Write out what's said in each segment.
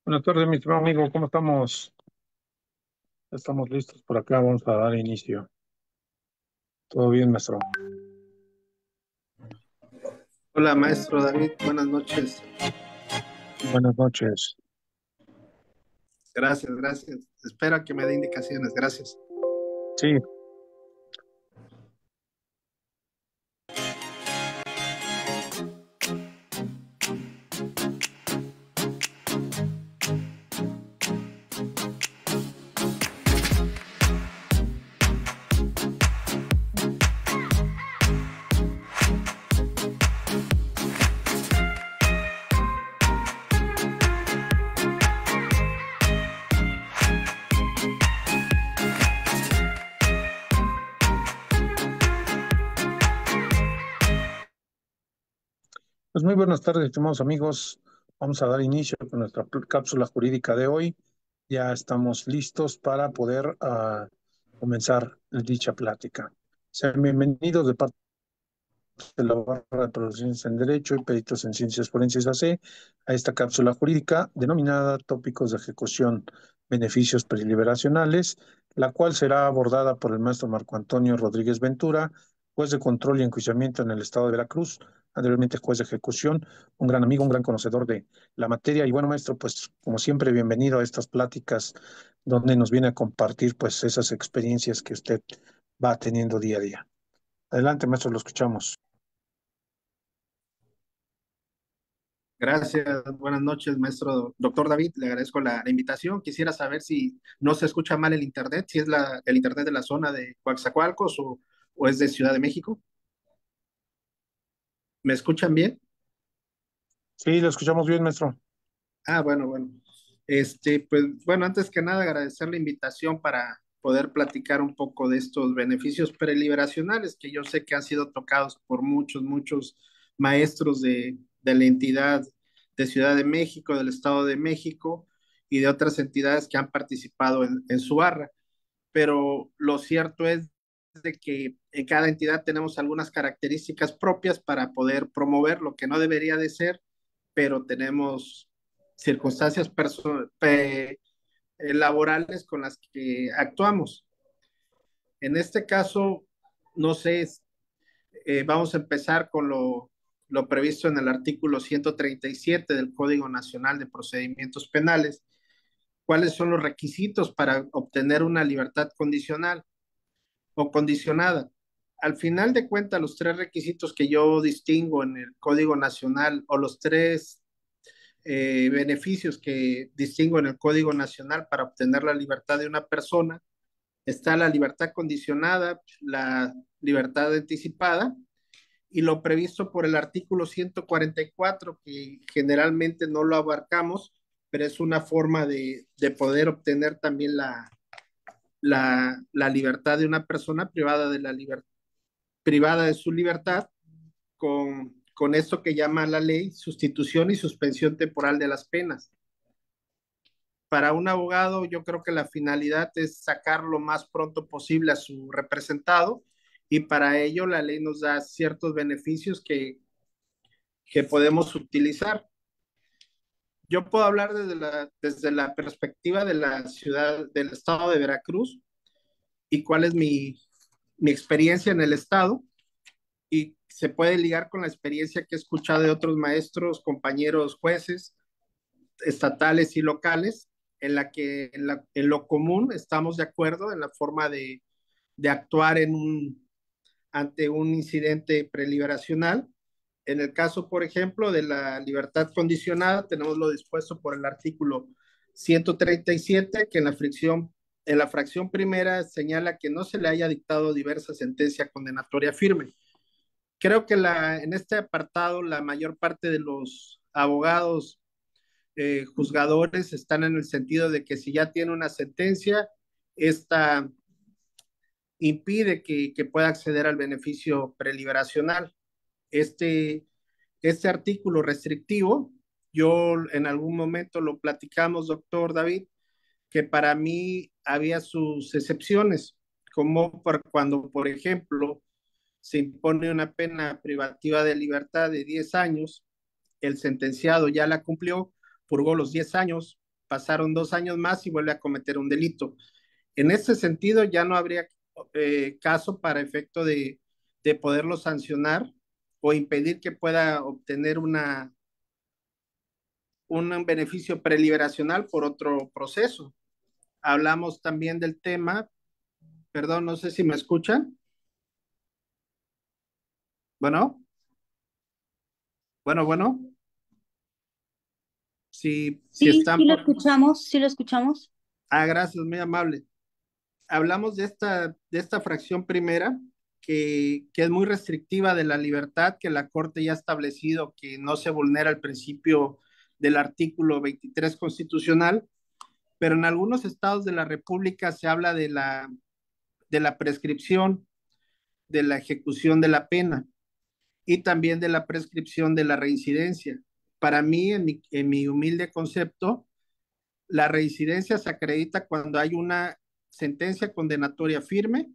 Buenas tardes, mi estimado amigo, ¿cómo estamos? Ya estamos listos por acá, vamos a dar inicio. ¿Todo bien, maestro? Hola, maestro David, buenas noches. Buenas noches. Gracias, gracias. Espero que me dé indicaciones. Gracias. Sí, pues muy buenas tardes, estimados amigos. Vamos a dar inicio con nuestra cápsula jurídica de hoy. Ya estamos listos para poder comenzar dicha plática. Sean bienvenidos de parte de la Barra de Profesiones en Derecho y Peritos en Ciencias Forenses AC a esta cápsula jurídica denominada Tópicos de Ejecución, Beneficios Preliberacionales, la cual será abordada por el maestro Marco Antonio Rodríguez Ventura, juez de control y enjuiciamiento en el estado de Veracruz, anteriormente juez de ejecución, un gran amigo, un gran conocedor de la materia. Y bueno, maestro, pues como siempre, bienvenido a estas pláticas donde nos viene a compartir pues esas experiencias que usted va teniendo día a día. Adelante, maestro, lo escuchamos. Gracias, buenas noches, maestro doctor David. Le agradezco la invitación. Quisiera saber si no se escucha mal el internet, si es el internet de la zona de Coaxacualcos o es de Ciudad de México. ¿Me escuchan bien? Sí, lo escuchamos bien, maestro. Ah, bueno, bueno. Pues bueno, antes que nada agradecer la invitación para poder platicar un poco de estos beneficios preliberacionales que yo sé que han sido tocados por muchos maestros de la entidad de Ciudad de México, del Estado de México y de otras entidades que han participado en su barra. Pero lo cierto es de que en cada entidad tenemos algunas características propias para poder promover lo que no debería de ser, pero tenemos circunstancias laborales con las que actuamos. En este caso, no sé, vamos a empezar con lo previsto en el artículo 137 del Código Nacional de Procedimientos Penales. ¿Cuáles son los requisitos para obtener una libertad condicional o condicionada? Al final de cuentas, los tres requisitos que yo distingo en el Código Nacional o los tres beneficios que distingo en el Código Nacional para obtener la libertad de una persona, está la libertad condicionada, la libertad anticipada y lo previsto por el artículo 144, que generalmente no lo abarcamos, pero es una forma de poder obtener también la libertad de una persona privada de su libertad con esto que llama la ley sustitución y suspensión temporal de las penas. Para un abogado, yo creo que la finalidad es sacar lo más pronto posible a su representado y para ello la ley nos da ciertos beneficios que podemos utilizar. Yo puedo hablar desde la perspectiva de la ciudad, del estado de Veracruz y cuál es mi experiencia en el estado y se puede ligar con la experiencia que he escuchado de otros maestros, compañeros jueces estatales y locales, en la que en lo común estamos de acuerdo en la forma de actuar ante un incidente preliberacional. En el caso, por ejemplo, de la libertad condicionada, tenemos lo dispuesto por el artículo 137, que en la fracción primera señala que no se le haya dictado diversa sentencia condenatoria firme. Creo que en este apartado la mayor parte de los abogados juzgadores están en el sentido de que si ya tiene una sentencia, esta impide que pueda acceder al beneficio preliberacional. Este, este artículo restrictivo, yo en algún momento lo platicamos, doctor David, que para mí había sus excepciones, como cuando, por ejemplo, se impone una pena privativa de libertad de 10 años, el sentenciado ya la cumplió, purgó los 10 años, pasaron 2 años más y vuelve a cometer un delito. En ese sentido, ya no habría caso para efecto de poderlo sancionar o impedir que pueda obtener un beneficio preliberacional por otro proceso. Hablamos también del tema, perdón, no sé si me escuchan. Bueno, bueno, si Sí, están por... sí lo escuchamos. Ah, gracias, muy amable. Hablamos de esta fracción primera, que es muy restrictiva de la libertad, que la Corte ya ha establecido que no se vulnera el principio del artículo 23 constitucional, pero en algunos estados de la República se habla de la prescripción, de la ejecución de la pena y también de la prescripción de la reincidencia. Para mí, en mi humilde concepto, la reincidencia se acredita cuando hay una sentencia condenatoria firme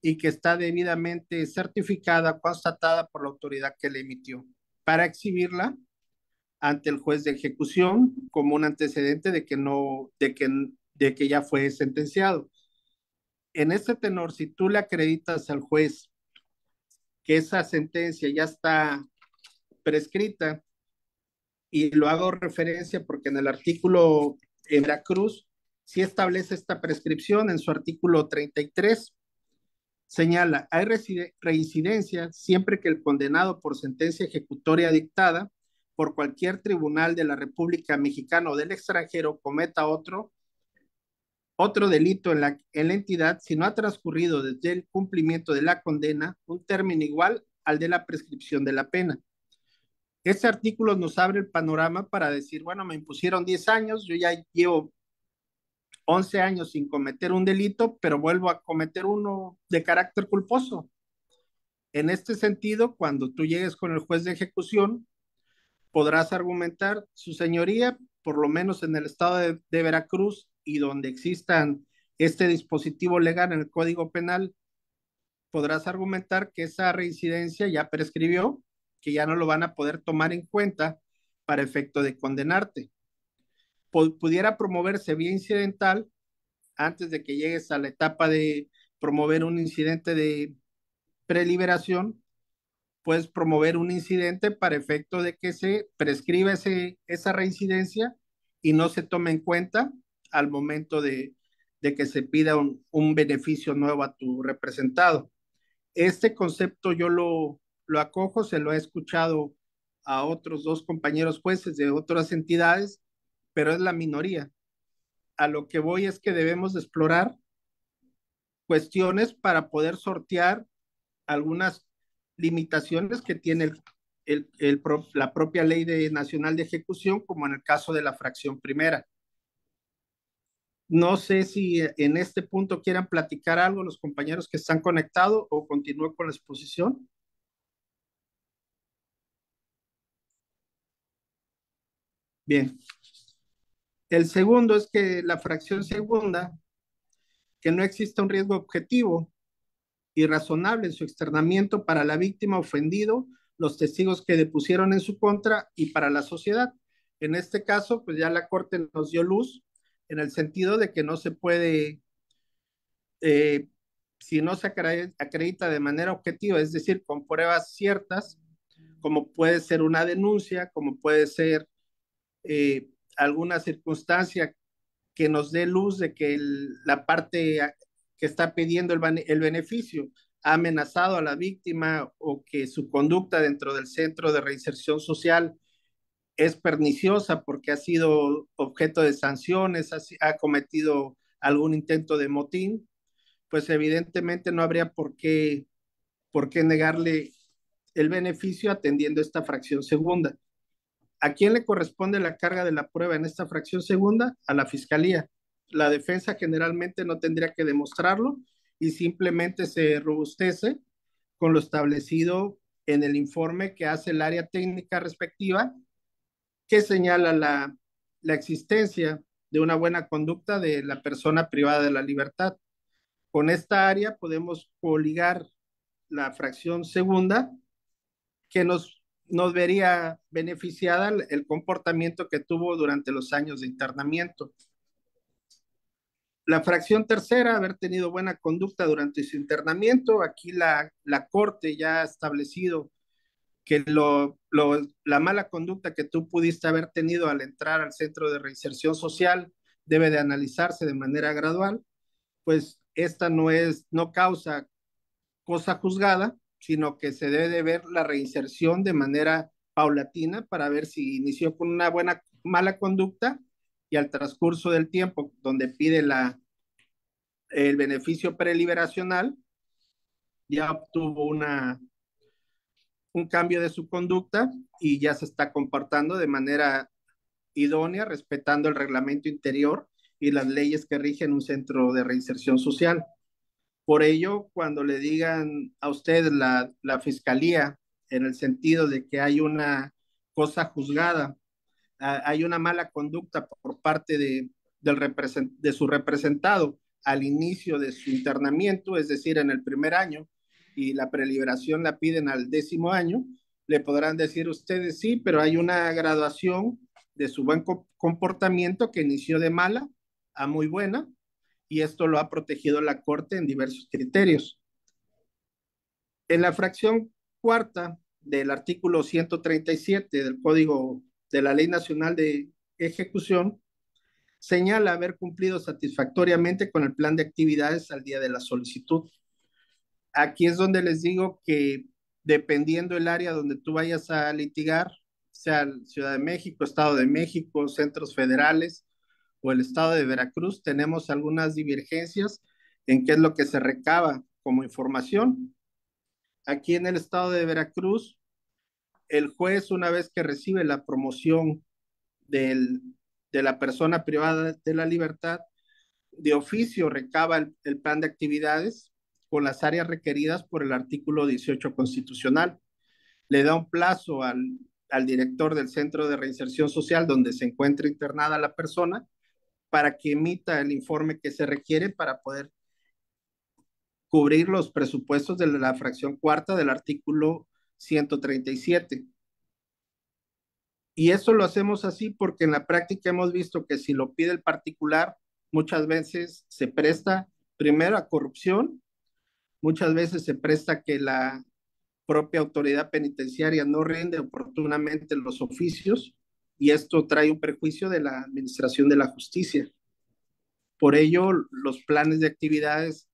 y que está debidamente certificada, constatada por la autoridad que le emitió, para exhibirla ante el juez de ejecución como un antecedente de que no, de que ya fue sentenciado. En este tenor, si tú le acreditas al juez que esa sentencia ya está prescrita, y lo hago referencia porque en el artículo en Veracruz sí establece esta prescripción en su artículo 33, señala, hay reincidencia siempre que el condenado por sentencia ejecutoria dictada por cualquier tribunal de la República Mexicana o del extranjero cometa otro delito en la entidad si no ha transcurrido desde el cumplimiento de la condena un término igual al de la prescripción de la pena. Este artículo nos abre el panorama para decir, bueno, me impusieron 10 años, yo ya llevo 11 años sin cometer un delito, pero vuelvo a cometer uno de carácter culposo. En este sentido, cuando tú llegues con el juez de ejecución, podrás argumentar, su señoría, por lo menos en el estado de Veracruz y donde existan este dispositivo legal en el Código Penal, podrás argumentar que esa reincidencia ya prescribió, que ya no lo van a poder tomar en cuenta para efecto de condenarte. Pudiera promoverse vía incidental antes de que llegues a la etapa de promover un incidente de preliberación, puedes promover un incidente para efecto de que se prescriba esa reincidencia y no se tome en cuenta al momento de que se pida un beneficio nuevo a tu representado. Este concepto yo lo acojo, se lo he escuchado a otros dos compañeros jueces de otras entidades, pero es la minoría. A lo que voy es que debemos de explorar cuestiones para poder sortear algunas limitaciones que tiene la propia ley nacional de ejecución, como en el caso de la fracción primera. No sé si en este punto quieran platicar algo los compañeros que están conectados o continúo con la exposición. Bien. El segundo es que la fracción segunda, que no exista un riesgo objetivo y razonable en su externamiento para la víctima ofendido, los testigos que depusieron en su contra y para la sociedad. En este caso, pues ya la Corte nos dio luz en el sentido de que no se puede, eh, si no se acredita de manera objetiva, es decir, con pruebas ciertas, como puede ser una denuncia, como puede ser alguna circunstancia que nos dé luz de que la parte que está pidiendo el beneficio ha amenazado a la víctima o que su conducta dentro del centro de reinserción social es perniciosa porque ha sido objeto de sanciones, ha cometido algún intento de motín, pues evidentemente no habría por qué negarle el beneficio atendiendo esta fracción segunda. ¿A quién le corresponde la carga de la prueba en esta fracción segunda? A la fiscalía. La defensa generalmente no tendría que demostrarlo y simplemente se robustece con lo establecido en el informe que hace el área técnica respectiva, que señala la existencia de una buena conducta de la persona privada de la libertad. Con esta área podemos coligar la fracción segunda que nos vería beneficiada el comportamiento que tuvo durante los años de internamiento. La fracción tercera, haber tenido buena conducta durante su internamiento. Aquí la Corte ya ha establecido que la mala conducta que tú pudiste haber tenido al entrar al centro de reinserción social debe de analizarse de manera gradual, pues esta no causa cosa juzgada, sino que se debe de ver la reinserción de manera paulatina para ver si inició con una mala conducta y al transcurso del tiempo donde pide el beneficio preliberacional, ya obtuvo un cambio de su conducta y ya se está comportando de manera idónea, respetando el reglamento interior y las leyes que rigen un centro de reinserción social. Por ello, cuando le digan a usted la fiscalía, en el sentido de que hay una cosa juzgada, hay una mala conducta por parte de su representado al inicio de su internamiento, es decir, en el primer año, y la preliberación la piden al 10º año, le podrán decir ustedes sí, pero hay una graduación de su buen comportamiento que inició de mala a muy buena, y esto lo ha protegido la Corte en diversos criterios. En la fracción cuarta del artículo 137 del Código de la Ley Nacional de Ejecución, señala haber cumplido satisfactoriamente con el plan de actividades al día de la solicitud. Aquí es donde les digo que dependiendo el área donde tú vayas a litigar, sea Ciudad de México, Estado de México, centros federales o el Estado de Veracruz, tenemos algunas divergencias en qué es lo que se recaba como información. Aquí en el Estado de Veracruz, el juez, una vez que recibe la promoción del, de la persona privada de la libertad, de oficio recaba el plan de actividades con las áreas requeridas por el artículo 18 constitucional. Le da un plazo al director del centro de reinserción social donde se encuentra internada la persona para que emita el informe que se requiere para poder cubrir los presupuestos de la fracción cuarta del artículo 137. Y eso lo hacemos así porque en la práctica hemos visto que si lo pide el particular, muchas veces se presta primero a corrupción, muchas veces se presta que la propia autoridad penitenciaria no rinde oportunamente los oficios y esto trae un perjuicio de la administración de la justicia. Por ello, los planes de actividades,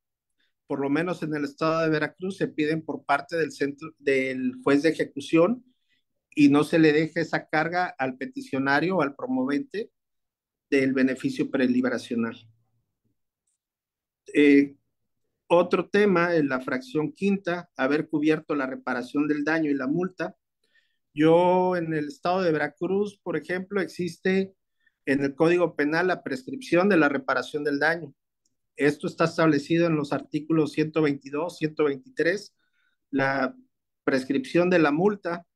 por lo menos en el estado de Veracruz, se piden por parte del juez de ejecución y no se le deje esa carga al peticionario o al promovente del beneficio preliberacional. Eh, Otro tema, en la fracción quinta, haber cubierto la reparación del daño y la multa. Yo en el estado de Veracruz, por ejemplo, existe en el Código Penal la prescripción de la reparación del daño. Esto está establecido en los artículos 122, 123, la prescripción de la multa,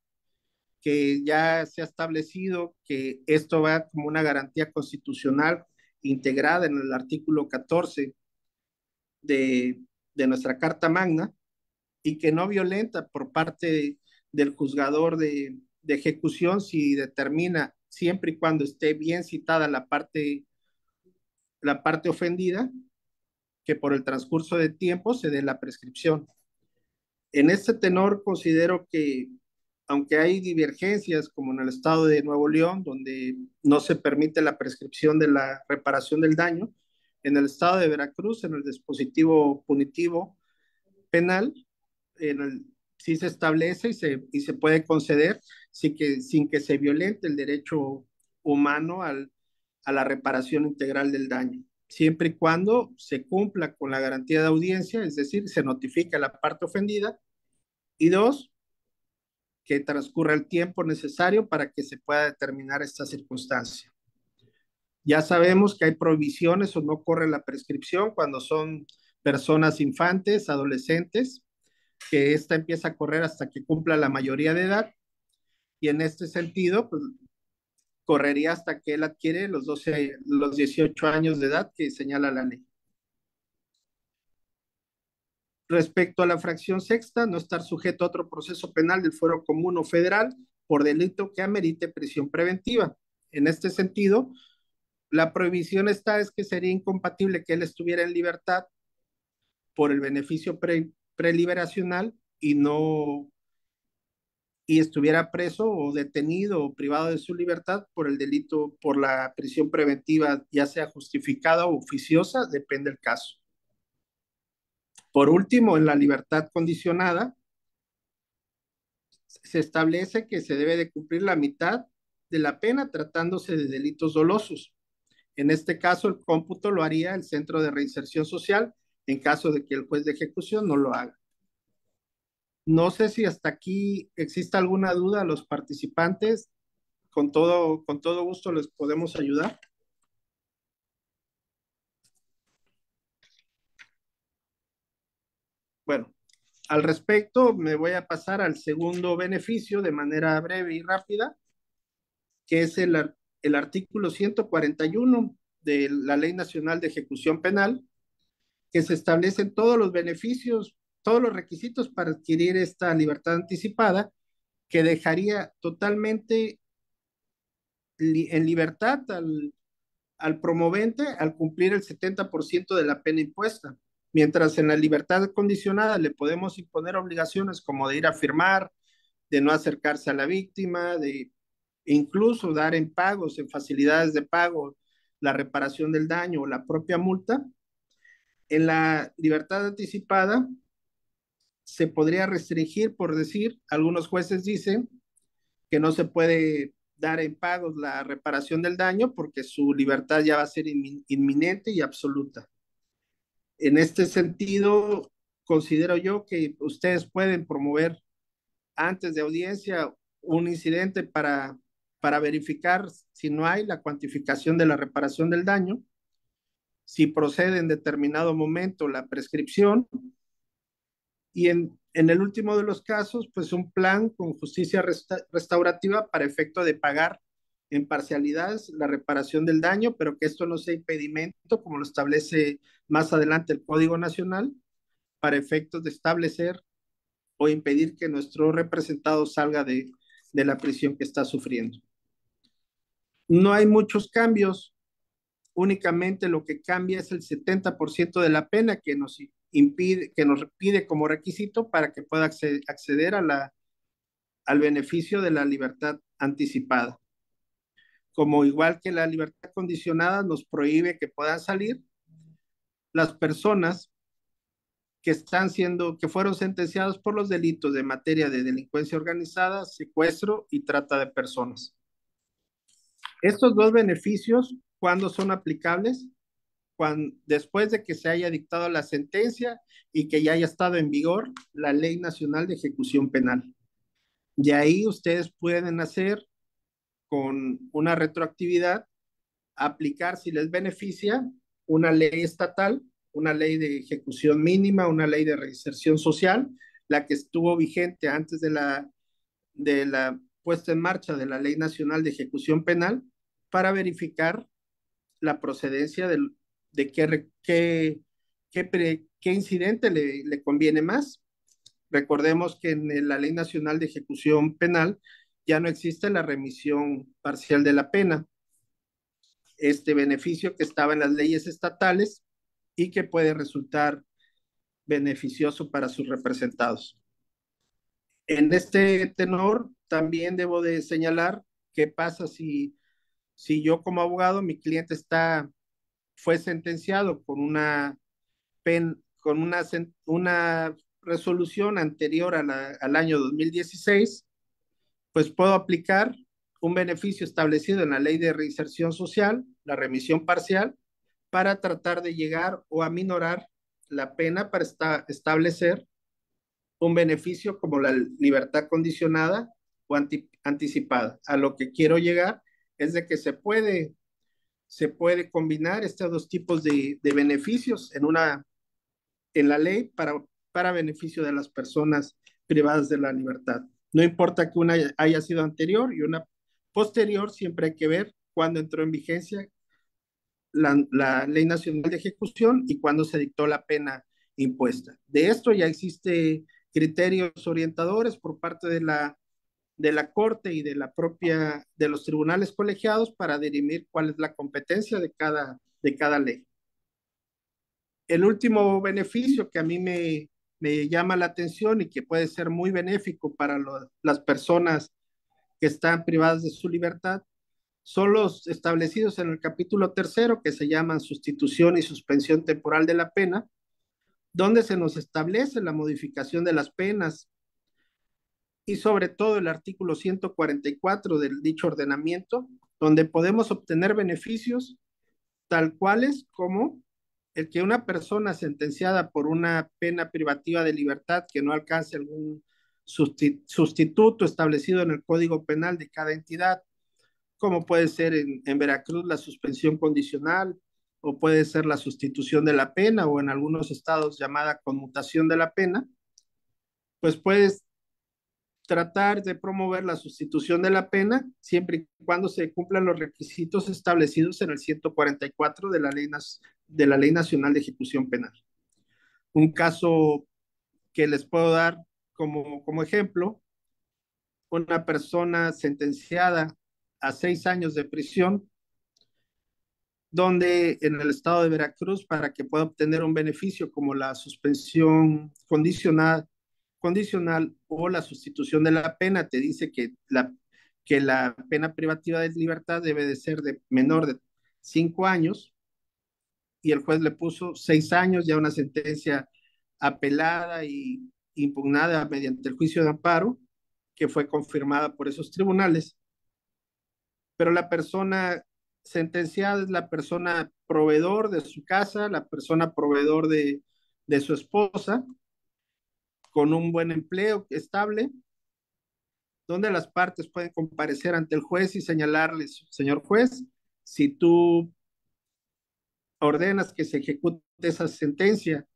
que ya se ha establecido que esto va como una garantía constitucional integrada en el artículo 14 de, de nuestra Carta Magna y que no violenta por parte del juzgador de ejecución si determina, siempre y cuando esté bien citada la parte ofendida, que por el transcurso de tiempo se dé la prescripción. En este tenor considero que aunque hay divergencias como en el estado de Nuevo León, donde no se permite la prescripción de la reparación del daño, en el estado de Veracruz, en el dispositivo punitivo penal, sí se establece y se puede conceder sin que se violente el derecho humano a la reparación integral del daño, siempre y cuando se cumpla con la garantía de audiencia, es decir, se notifica a la parte ofendida, y dos, que transcurra el tiempo necesario para que se pueda determinar esta circunstancia. Ya sabemos que hay prohibiciones o no corre la prescripción cuando son personas infantes, adolescentes, que esta empieza a correr hasta que cumpla la mayoría de edad y en este sentido, pues correría hasta que él adquiere los 18 años de edad que señala la ley. Respecto a la fracción sexta, no estar sujeto a otro proceso penal del fuero común o federal por delito que amerite prisión preventiva. En este sentido, la prohibición está es que sería incompatible que él estuviera en libertad por el beneficio preliberacional y no y estuviera preso o detenido o privado de su libertad por el delito, por la prisión preventiva, ya sea justificada o oficiosa, depende del caso. Por último, en la libertad condicionada, se establece que se debe de cumplir la mitad de la pena tratándose de delitos dolosos. En este caso, el cómputo lo haría el Centro de Reinserción Social en caso de que el juez de ejecución no lo haga. No sé si hasta aquí existe alguna duda a los participantes. Con todo gusto les podemos ayudar. Bueno, al respecto, me voy a pasar al segundo beneficio de manera breve y rápida, que es el artículo 141 de la Ley Nacional de Ejecución Penal, que se establecen todos los beneficios, todos los requisitos para adquirir esta libertad anticipada, que dejaría totalmente en libertad al promovente al cumplir el 70% de la pena impuesta. Mientras en la libertad condicionada le podemos imponer obligaciones como de ir a firmar, de no acercarse a la víctima, de incluso dar en pagos, en facilidades de pago, la reparación del daño o la propia multa. En la libertad anticipada se podría restringir, por decir, algunos jueces dicen que no se puede dar en pagos la reparación del daño porque su libertad ya va a ser inminente y absoluta. En este sentido, considero yo que ustedes pueden promover antes de audiencia un incidente para verificar si no hay la cuantificación de la reparación del daño, si procede en determinado momento la prescripción y en el último de los casos, pues un plan con justicia restaurativa para efecto de pagar en parcialidades la reparación del daño, pero que esto no sea impedimento, como lo establece más adelante el Código Nacional, para efectos de establecer o impedir que nuestro representado salga de la prisión que está sufriendo. No hay muchos cambios, únicamente lo que cambia es el 70% de la pena que nos impide, que nos pide como requisito para que pueda acceder al beneficio de la libertad anticipada. Como igual que la libertad condicionada nos prohíbe que puedan salir las personas que fueron sentenciados por los delitos de materia de delincuencia organizada, secuestro y trata de personas. Estos dos beneficios, ¿cuándo son aplicables? Después de que se haya dictado la sentencia y que ya haya estado en vigor la Ley Nacional de Ejecución Penal. Y ahí ustedes pueden hacer con una retroactividad, aplicar si les beneficia una ley estatal, una ley de ejecución mínima, una ley de reinserción social, la que estuvo vigente antes de la puesta en marcha de la Ley Nacional de Ejecución Penal, para verificar la procedencia de qué incidente le conviene más. Recordemos que en la Ley Nacional de Ejecución Penal ya no existe la remisión parcial de la pena, este beneficio que estaba en las leyes estatales y que puede resultar beneficioso para sus representados. En este tenor, también debo de señalar qué pasa si yo como abogado, mi cliente fue sentenciado con una resolución anterior al año 2016, pues puedo aplicar un beneficio establecido en la Ley de Reinserción Social, la remisión parcial, para tratar de llegar o aminorar la pena para establecer un beneficio como la libertad condicionada o anticipada. A lo que quiero llegar es de que se puede combinar estos dos tipos de beneficios en la ley para beneficio de las personas privadas de la libertad. No importa que una haya sido anterior y una posterior, siempre hay que ver cuándo entró en vigencia la Ley Nacional de Ejecución y cuándo se dictó la pena impuesta. De esto ya existe criterios orientadores por parte de la Corte y de la propia, de los tribunales colegiados para dirimir cuál es la competencia de cada ley. El último beneficio que a mí me llama la atención y que puede ser muy benéfico para las personas que están privadas de su libertad son los establecidos en el capítulo tercero, que se llaman sustitución y suspensión temporal de la pena, donde se nos establece la modificación de las penas y sobre todo el artículo 144 del dicho ordenamiento, donde podemos obtener beneficios tal cuales como el que una persona sentenciada por una pena privativa de libertad que no alcance algún sustituto establecido en el Código Penal de cada entidad, como puede ser en Veracruz la suspensión condicional, o puede ser la sustitución de la pena, o en algunos estados llamada conmutación de la pena, pues puedes tratar de promover la sustitución de la pena siempre y cuando se cumplan los requisitos establecidos en el 144 de la Ley Nacional de Ejecución Penal. Un caso que les puedo dar como ejemplo, una persona sentenciada a 6 años de prisión, donde en el estado de Veracruz, para que pueda obtener un beneficio como la suspensión condicional o la sustitución de la pena, te dice que la pena privativa de libertad debe de ser de menor de 5 años, y el juez le puso 6 años, ya una sentencia apelada y impugnada mediante el juicio de amparo, que fue confirmada por esos tribunales. Pero la persona sentenciada es la persona proveedor de su casa, la persona proveedor de su esposa, con un buen empleo estable, donde las partes pueden comparecer ante el juez y señalarles, señor juez, si tú ordenas que se ejecute esa sentencia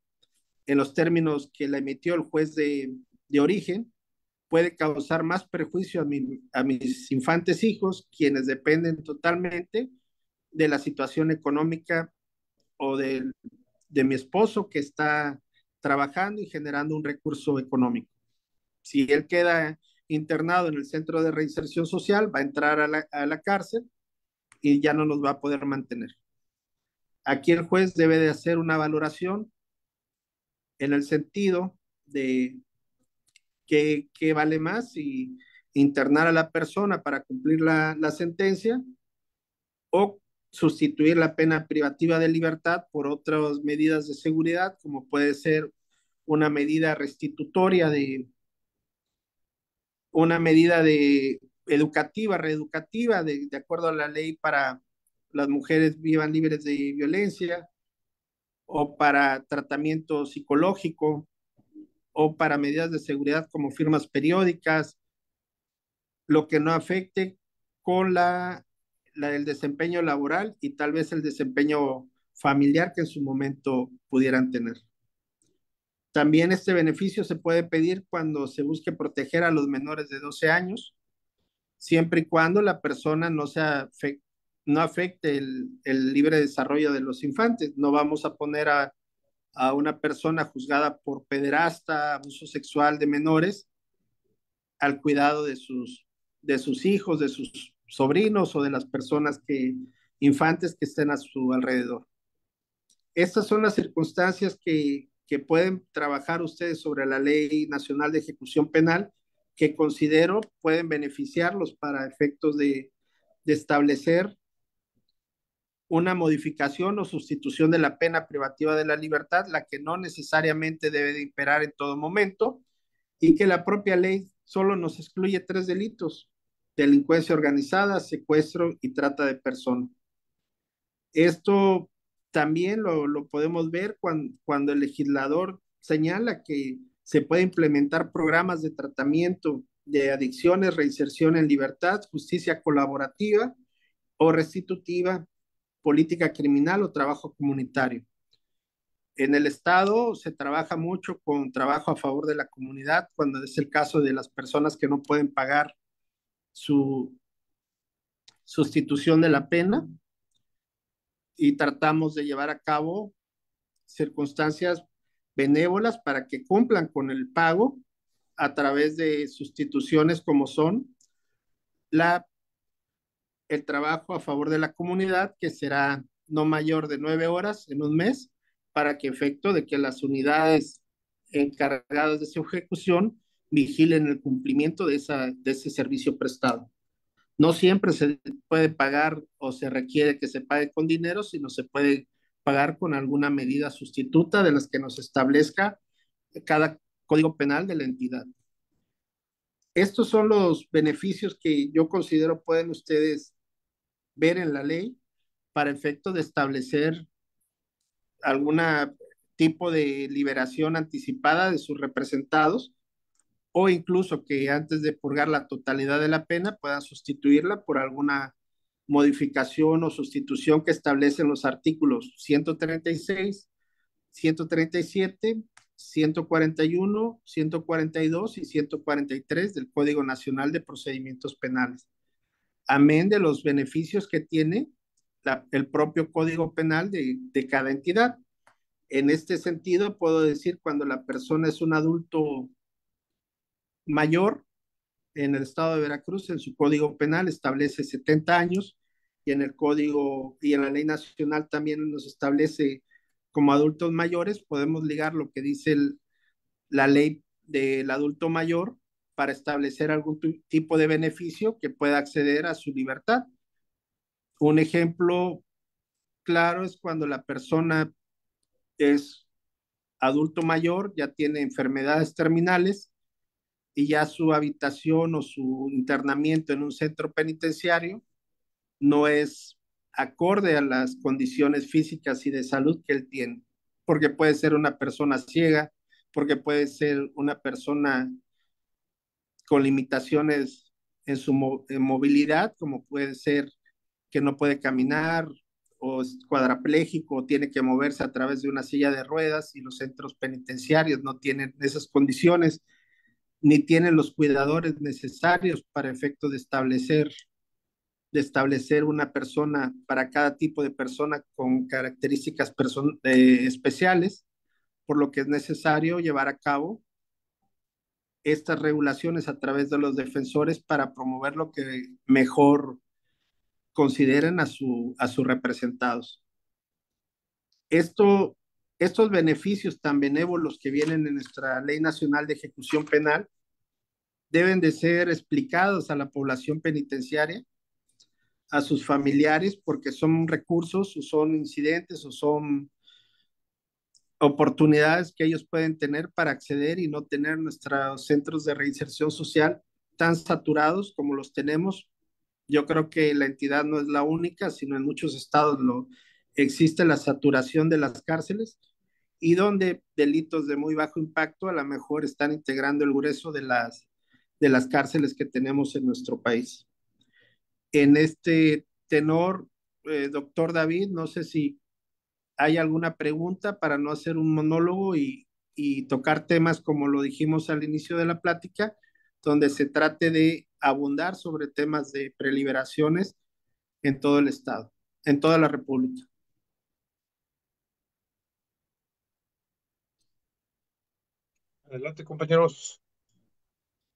en los términos que la emitió el juez de origen, puede causar más perjuicio a mis infantes hijos, quienes dependen totalmente de la situación económica o de mi esposo que está trabajando y generando un recurso económico. Si él queda internado en el centro de reinserción social, va a entrar a la cárcel y ya no nos va a poder mantener. Aquí el juez debe de hacer una valoración en el sentido de que vale más, si internar a la persona para cumplir la sentencia o sustituir la pena privativa de libertad por otras medidas de seguridad, como puede ser una medida restitutoria una medida de educativa, reeducativa, de acuerdo a la ley para las mujeres vivan libres de violencia, o para tratamiento psicológico, o para medidas de seguridad como firmas periódicas, lo que no afecte con el desempeño laboral y tal vez el desempeño familiar que en su momento pudieran tener. También este beneficio se puede pedir cuando se busque proteger a los menores de 12 años, siempre y cuando la persona no afecte el libre desarrollo de los infantes. No vamos a poner a una persona juzgada por pederasta, abuso sexual de menores, al cuidado de sus hijos, de sus sobrinos o de las personas infantes que estén a su alrededor. Estas son las circunstancias que pueden trabajar ustedes sobre la Ley Nacional de Ejecución Penal, que considero pueden beneficiarlos para efectos de establecer una modificación o sustitución de la pena privativa de la libertad, la que no necesariamente debe de imperar en todo momento, y que la propia ley solo nos excluye 3 delitos: delincuencia organizada, secuestro y trata de personas. Esto también lo podemos ver cuando el legislador señala que se puede implementar programas de tratamiento de adicciones, reinserción en libertad, justicia colaborativa o restitutiva, política criminal o trabajo comunitario. En el Estado se trabaja mucho con trabajo a favor de la comunidad, cuando es el caso de las personas que no pueden pagar su sustitución de la pena, y tratamos de llevar a cabo circunstancias benévolas para que cumplan con el pago a través de sustituciones como son la, el trabajo a favor de la comunidad, que será no mayor de 9 horas en un mes, para que efecto de que las unidades encargadas de su ejecución vigilen el cumplimiento de ese servicio prestado. No siempre se puede pagar o se requiere que se pague con dinero, sino se puede pagar con alguna medida sustituta de las que nos establezca cada código penal de la entidad. Estos son los beneficios que yo considero pueden ustedes ver en la ley para efecto de establecer algún tipo de liberación anticipada de sus representados, o incluso que antes de purgar la totalidad de la pena puedan sustituirla por alguna modificación o sustitución que establecen los artículos 136, 137, 141, 142 y 143 del Código Nacional de Procedimientos Penales, amén de los beneficios que tiene el propio Código Penal de cada entidad. En este sentido, puedo decir cuando la persona es un adulto mayor, en el estado de Veracruz, en su Código Penal establece 70 años, y en el Código y en la Ley Nacional también nos establece como adultos mayores. Podemos ligar lo que dice la ley del adulto mayor para establecer algún tipo de beneficio que pueda acceder a su libertad. Un ejemplo claro es cuando la persona es adulto mayor, ya tiene enfermedades terminales y ya su habitación o su internamiento en un centro penitenciario no es acorde a las condiciones físicas y de salud que él tiene, porque puede ser una persona ciega, porque puede ser una persona con limitaciones en su movilidad, como puede ser que no puede caminar o es cuadrapléjico o tiene que moverse a través de una silla de ruedas, y los centros penitenciarios no tienen esas condiciones ni tienen los cuidadores necesarios para efecto de establecer una persona para cada tipo de persona con características especiales, por lo que es necesario llevar a cabo estas regulaciones a través de los defensores para promover lo que mejor consideren a sus representados. Esto, estos beneficios tan benévolos que vienen en nuestra Ley Nacional de Ejecución Penal deben de ser explicados a la población penitenciaria, a sus familiares, porque son recursos o son incidentes o son oportunidades que ellos pueden tener para acceder y no tener nuestros centros de reinserción social tan saturados como los tenemos. Yo creo que la entidad no es la única, sino en muchos estados existe la saturación de las cárceles, y donde delitos de muy bajo impacto a lo mejor están integrando el grueso de las cárceles que tenemos en nuestro país. En este tenor, doctor David, no sé si hay alguna pregunta para no hacer un monólogo y tocar temas como lo dijimos al inicio de la plática, donde se trate de abundar sobre temas de preliberaciones en todo el estado, en toda la República. Adelante, compañeros.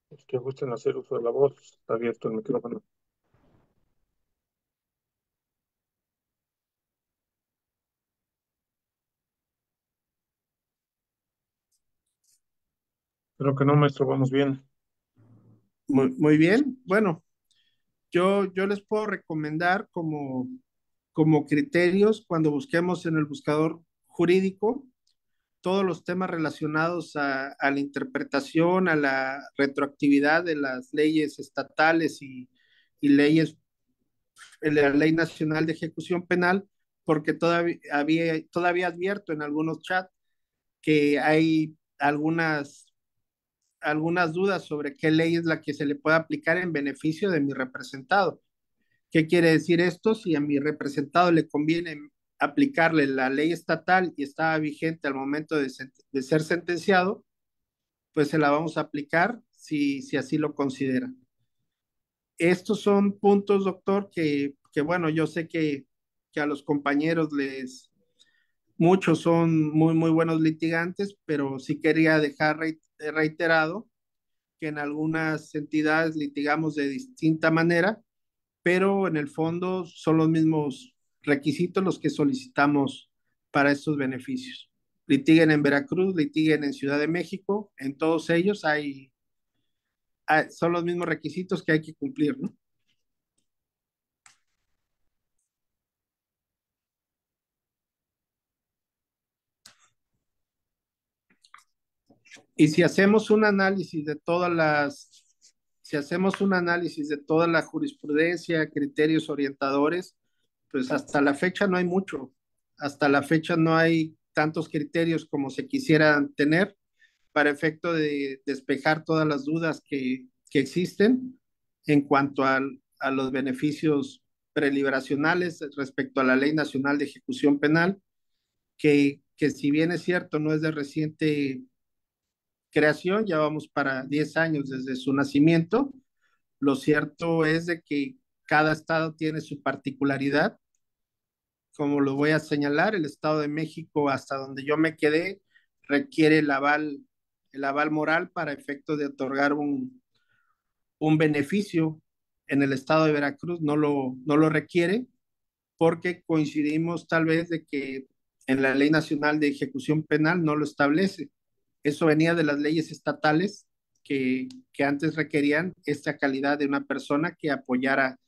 Los que gusten hacer uso de la voz, está abierto el micrófono. Creo que no, maestro, vamos bien. Muy, muy bien. Bueno, yo les puedo recomendar como criterios cuando busquemos en el buscador jurídico todos los temas relacionados a la interpretación, a la retroactividad de las leyes estatales y leyes, la Ley Nacional de Ejecución Penal, porque todavía advierto en algunos chats que hay algunas dudas sobre qué ley es la que se le puede aplicar en beneficio de mi representado. ¿Qué quiere decir esto? Si a mi representado le conviene aplicarle la ley estatal y estaba vigente al momento de ser sentenciado, pues se la vamos a aplicar si así lo considera. Estos son puntos, doctor, que bueno, yo sé que a los compañeros Muchos son muy, muy buenos litigantes, pero sí quería dejar reiterado que en algunas entidades litigamos de distinta manera, pero en el fondo son los mismos requisitos los que solicitamos para estos beneficios. Litiguen en Veracruz, litiguen en Ciudad de México, en todos ellos son los mismos requisitos que hay que cumplir, ¿no? Y si hacemos un análisis de si hacemos un análisis de toda la jurisprudencia, criterios orientadores, pues hasta la fecha no hay mucho. Hasta la fecha no hay tantos criterios como se quisieran tener para efecto de despejar todas las dudas que existen en cuanto a los beneficios preliberacionales respecto a la Ley Nacional de Ejecución Penal, que si bien es cierto, no es de reciente creación, ya vamos para 10 años desde su nacimiento. Lo cierto es de que cada estado tiene su particularidad. Como lo voy a señalar, el Estado de México, hasta donde yo me quedé, requiere el aval moral para efecto de otorgar un beneficio. En el Estado de Veracruz no lo requiere porque coincidimos tal vez de que en la Ley Nacional de Ejecución Penal no lo establece. Eso venía de las leyes estatales que antes requerían esta calidad de una persona que apoyara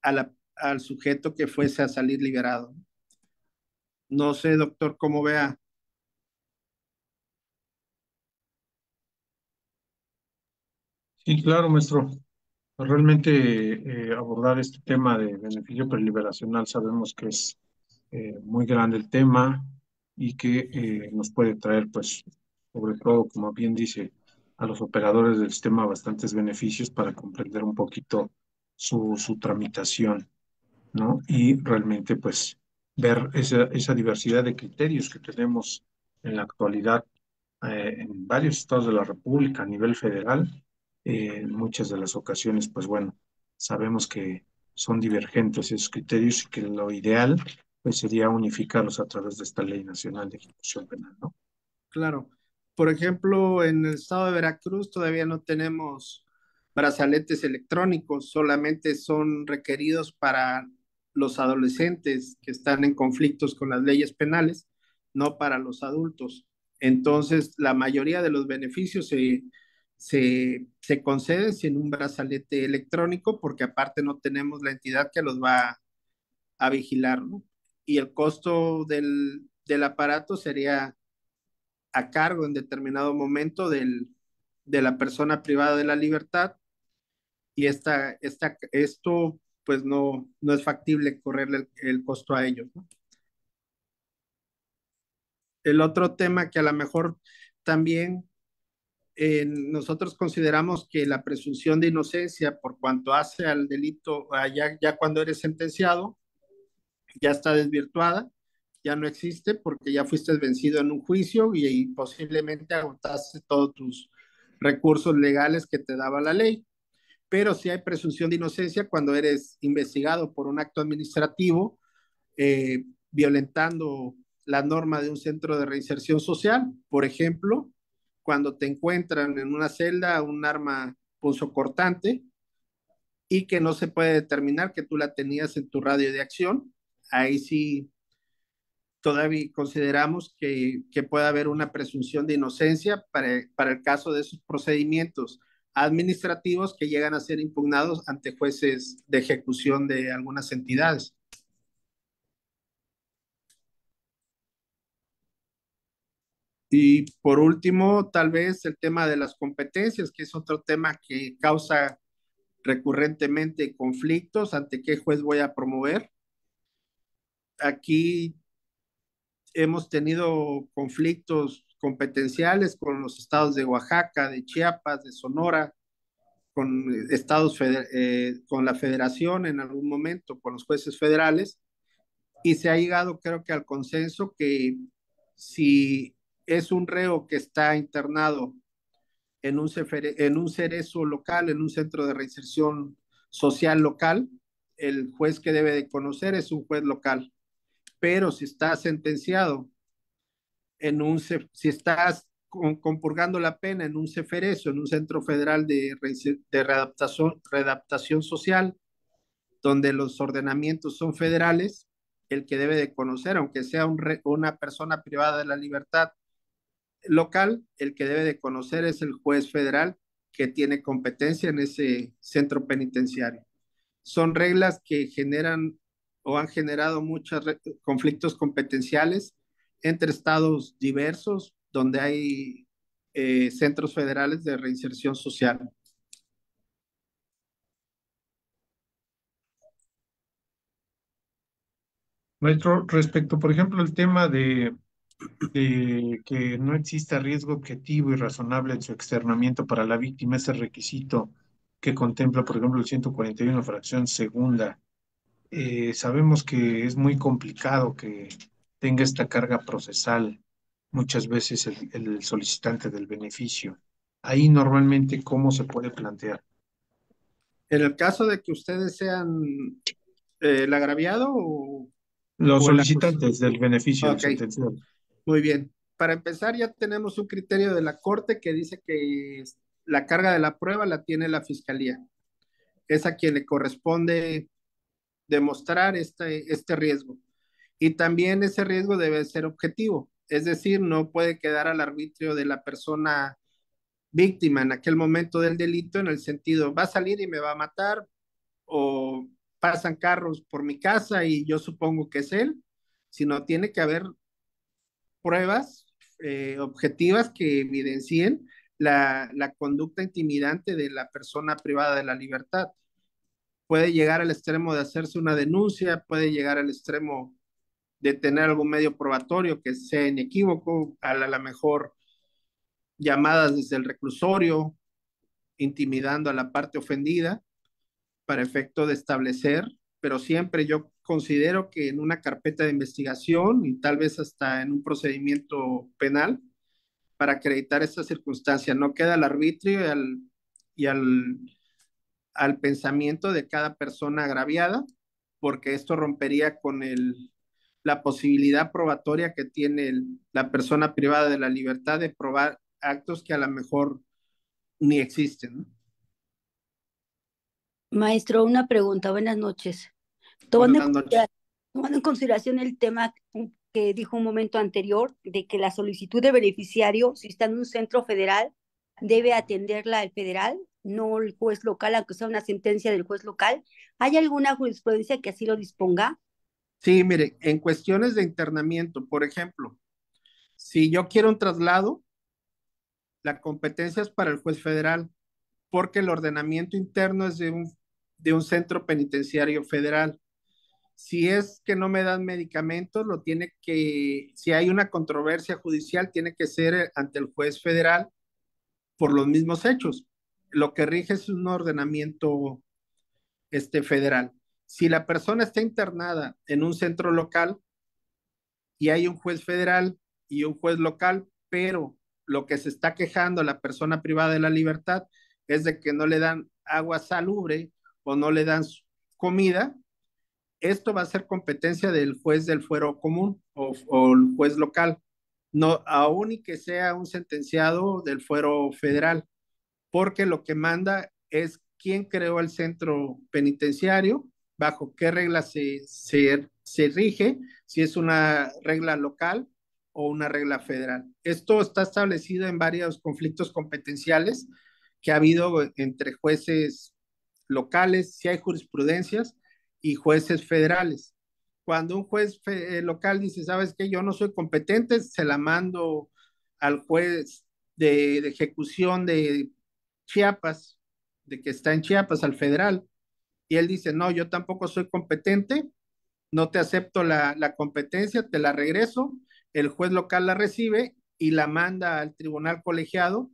al sujeto que fuese a salir liberado. No sé, doctor, cómo vea. Sí, claro, maestro. Realmente abordar este tema de beneficio preliberacional sabemos que es muy grande el tema y que nos puede traer, pues, sobre todo, como bien dice, a los operadores del sistema bastantes beneficios para comprender un poquito su tramitación, ¿no? Y realmente, pues, ver esa diversidad de criterios que tenemos en la actualidad en varios estados de la República a nivel federal. En muchas de las ocasiones, pues bueno, sabemos que son divergentes esos criterios y que lo ideal, pues, sería unificarlos a través de esta Ley Nacional de Ejecución Penal, ¿no? Claro. Por ejemplo, en el estado de Veracruz todavía no tenemos brazaletes electrónicos, solamente son requeridos para los adolescentes que están en conflictos con las leyes penales, no para los adultos. Entonces, la mayoría de los beneficios se conceden sin un brazalete electrónico porque aparte no tenemos la entidad que los va a vigilar, ¿no? Y el costo del aparato sería a cargo en determinado momento de la persona privada de la libertad y esto pues no es factible correrle el costo a ellos, ¿no? El otro tema que a lo mejor también nosotros consideramos que la presunción de inocencia por cuanto hace al delito, ya cuando eres sentenciado, ya está desvirtuada, ya no existe porque ya fuiste vencido en un juicio y posiblemente agotaste todos tus recursos legales que te daba la ley. Pero sí hay presunción de inocencia cuando eres investigado por un acto administrativo violentando la norma de un centro de reinserción social. Por ejemplo, cuando te encuentran en una celda un arma punzocortante y que no se puede determinar que tú la tenías en tu radio de acción, ahí sí todavía consideramos que puede haber una presunción de inocencia para el caso de esos procedimientos administrativos que llegan a ser impugnados ante jueces de ejecución de algunas entidades. Y por último, tal vez el tema de las competencias, que es otro tema que causa recurrentemente conflictos, ante qué juez voy a promover. Aquí hemos tenido conflictos competenciales con los estados de Oaxaca, de Chiapas, de Sonora, con con la federación en algún momento, con los jueces federales, y se ha llegado creo que al consenso que si es un reo que está internado en un cerezo local, en un centro de reinserción social local, el juez que debe de conocer es un juez local. Pero si está sentenciado si estás compurgando la pena en un CFRESO, en un Centro Federal de Readaptación Social, donde los ordenamientos son federales, el que debe de conocer, aunque sea una persona privada de la libertad local, el que debe de conocer es el juez federal que tiene competencia en ese centro penitenciario. Son reglas que generan o han generado muchos conflictos competenciales entre estados diversos donde hay centros federales de reinserción social. Maestro, respecto, por ejemplo, el tema de que no exista riesgo objetivo y razonable en su externamiento para la víctima, ese requisito que contempla, por ejemplo, el 141, fracción segunda. Sabemos que es muy complicado que tenga esta carga procesal muchas veces el solicitante del beneficio. Ahí normalmente, ¿cómo se puede plantear? En el caso de que ustedes sean el agraviado Los o el acusado. solicitantes del beneficio del Ok, sentenciado. muy bien. Para empezar, ya tenemos un criterio de la Corte que dice que la carga de la prueba la tiene la Fiscalía. Es a quien le corresponde demostrar este riesgo. Y también ese riesgo debe ser objetivo, es decir, no puede quedar al arbitrio de la persona víctima en aquel momento del delito en el sentido, va a salir y me va a matar o pasan carros por mi casa y yo supongo que es él, sino tiene que haber pruebas objetivas que evidencien la conducta intimidante de la persona privada de la libertad. Puede llegar al extremo de hacerse una denuncia, puede llegar al extremo de tener algún medio probatorio que sea inequívoco, a la mejor llamadas desde el reclusorio, intimidando a la parte ofendida para efecto de establecer, pero siempre yo considero que en una carpeta de investigación y tal vez hasta en un procedimiento penal, para acreditar esta circunstancia, no queda al arbitrio y al pensamiento de cada persona agraviada, porque esto rompería con la posibilidad probatoria que tiene la persona privada de la libertad de probar actos que a lo mejor ni existen, ¿no? Maestro, una pregunta. Buenas noches. Tomando Buenas noches. tomando en consideración el tema que dijo un momento anterior, de que la solicitud de beneficiario, si está en un centro federal, debe atenderla el federal, no el juez local, aunque sea una sentencia del juez local. ¿Hay alguna jurisprudencia que así lo disponga? Sí, mire, en cuestiones de internamiento, por ejemplo, si yo quiero un traslado, la competencia es para el juez federal, porque el ordenamiento interno es de un centro penitenciario federal. Si es que no me dan medicamentos, si hay una controversia judicial, tiene que ser ante el juez federal por los mismos hechos. Lo que rige es un ordenamiento federal. Si la persona está internada en un centro local y hay un juez federal y un juez local, pero lo que se está quejando a la persona privada de la libertad es de que no le dan agua salubre o no le dan comida, esto va a ser competencia del juez del fuero común o el juez local, no, aún y que sea un sentenciado del fuero federal, porque lo que manda es quién creó el centro penitenciario, bajo qué regla se rige, si es una regla local o una regla federal. Esto está establecido en varios conflictos competenciales que ha habido entre jueces locales, si hay jurisprudencias, y jueces federales. Cuando un juez local dice, ¿sabes qué? Yo no soy competente, se la mando al juez de ejecución de Chiapas, de que está en Chiapas, al federal, y él dice, no, yo tampoco soy competente, no te acepto la competencia, te la regreso, el juez local la recibe y la manda al tribunal colegiado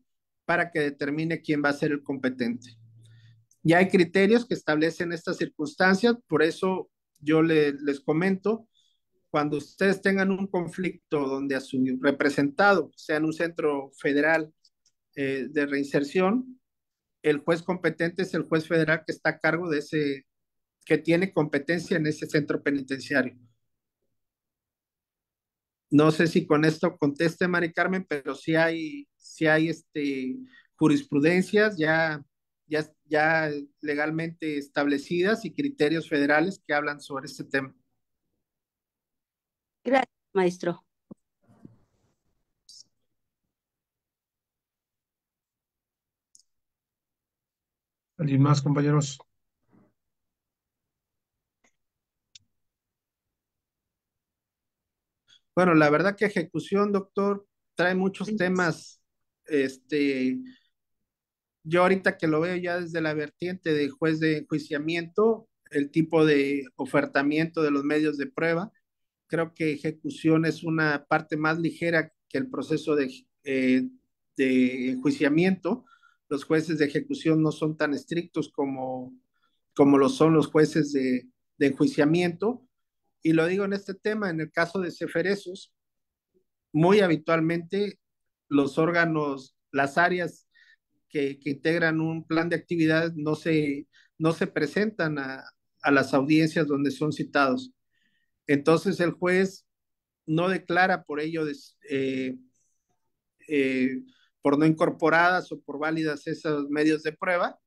para que determine quién va a ser el competente. Ya hay criterios que establecen estas circunstancias, por eso yo les comento, cuando ustedes tengan un conflicto donde a su representado sea en un centro federal de reinserción, el juez competente es el juez federal que está a cargo de que tiene competencia en ese centro penitenciario. No sé si con esto conteste, Mari Carmen, pero sí hay jurisprudencias ya legalmente establecidas y criterios federales que hablan sobre este tema. Gracias, maestro. ¿Alguien más, compañeros? Bueno, la verdad que ejecución, doctor, trae muchos temas. Yo ahorita que lo veo ya desde la vertiente de juez de enjuiciamiento, el tipo de ofertamiento de los medios de prueba, creo que ejecución es una parte más ligera que el proceso de enjuiciamiento. Los jueces de ejecución no son tan estrictos como lo son los jueces de enjuiciamiento. Y lo digo en este tema, en el caso de Ceferesos, muy habitualmente los órganos, las áreas que integran un plan de actividades no se presentan a las audiencias donde son citados. Entonces el juez no declara por ello eh, por no incorporadas o por válidas esos medios de prueba,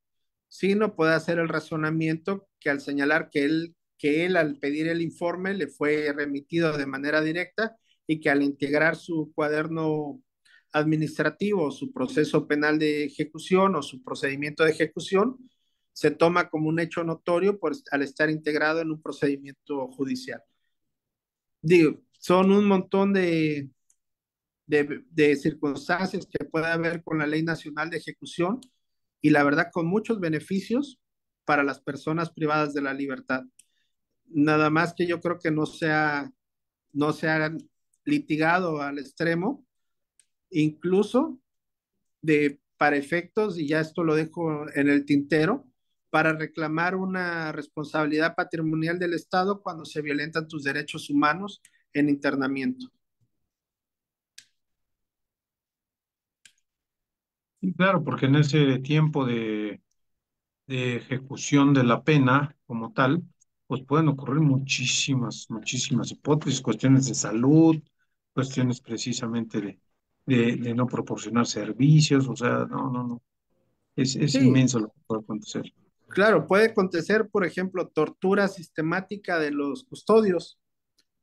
sino puede hacer el razonamiento que al señalar que él al pedir el informe le fue remitido de manera directa y que al integrar su cuaderno administrativo, su proceso penal de ejecución o su procedimiento de ejecución, se toma como un hecho notorio al estar integrado en un procedimiento judicial. Digo, son un montón de circunstancias que puede haber con la Ley Nacional de Ejecución y la verdad con muchos beneficios para las personas privadas de la libertad. Nada más que yo creo que no se ha litigado al extremo, incluso para efectos, y ya esto lo dejo en el tintero, para reclamar una responsabilidad patrimonial del Estado cuando se violentan tus derechos humanos en internamiento. Sí, claro, porque en ese tiempo de ejecución de la pena como tal, pues pueden ocurrir muchísimas hipótesis, cuestiones de salud, cuestiones precisamente de no proporcionar servicios, o sea, no, es Sí, inmenso lo que puede acontecer. claro, puede acontecer, por ejemplo, tortura sistemática de los custodios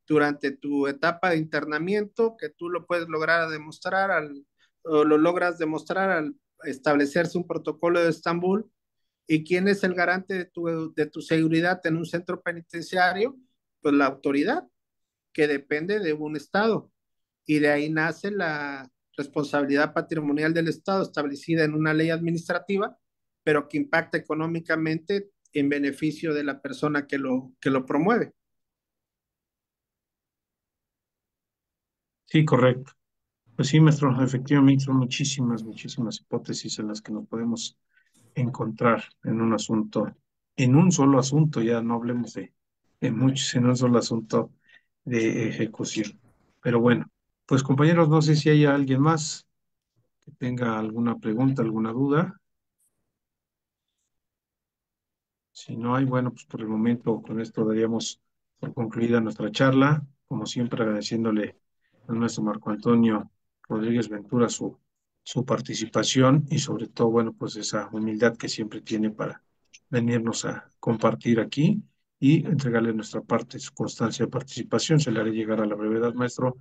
durante tu etapa de internamiento, que tú lo puedes lograr demostrar o lo logras demostrar al establecerse un protocolo de Estambul. ¿Y quién es el garante de tu seguridad en un centro penitenciario? Pues la autoridad, que depende de un Estado. Y de ahí nace la responsabilidad patrimonial del Estado establecida en una ley administrativa, pero que impacta económicamente en beneficio de la persona que lo promueve. Sí, correcto. Pues sí, maestro, efectivamente son muchísimas hipótesis en las que nos podemos encontrar en un asunto, en un solo asunto, ya no hablemos de muchos, en un solo asunto de ejecución. Pero bueno, pues compañeros, no sé si hay alguien más que tenga alguna pregunta, alguna duda. Si no hay, bueno, pues por el momento con esto daríamos por concluida nuestra charla, como siempre agradeciéndole a nuestro Marco Antonio Rodríguez Ventura su participación y sobre todo, bueno, pues esa humildad que siempre tiene para venirnos a compartir aquí y entregarle nuestra parte, su constancia de participación. Se le haré llegar a la brevedad, maestro.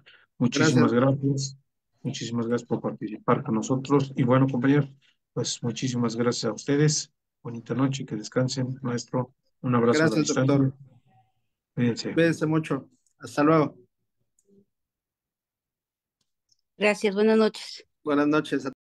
Gracias. Muchísimas gracias. Muchísimas gracias por participar con nosotros. Y bueno, compañeros, pues muchísimas gracias a ustedes. Bonita noche, que descansen, maestro. Un abrazo a la Gracias, distancia. doctor. Cuídense. Cuídense mucho. Hasta luego. Gracias, buenas noches. Buenas noches.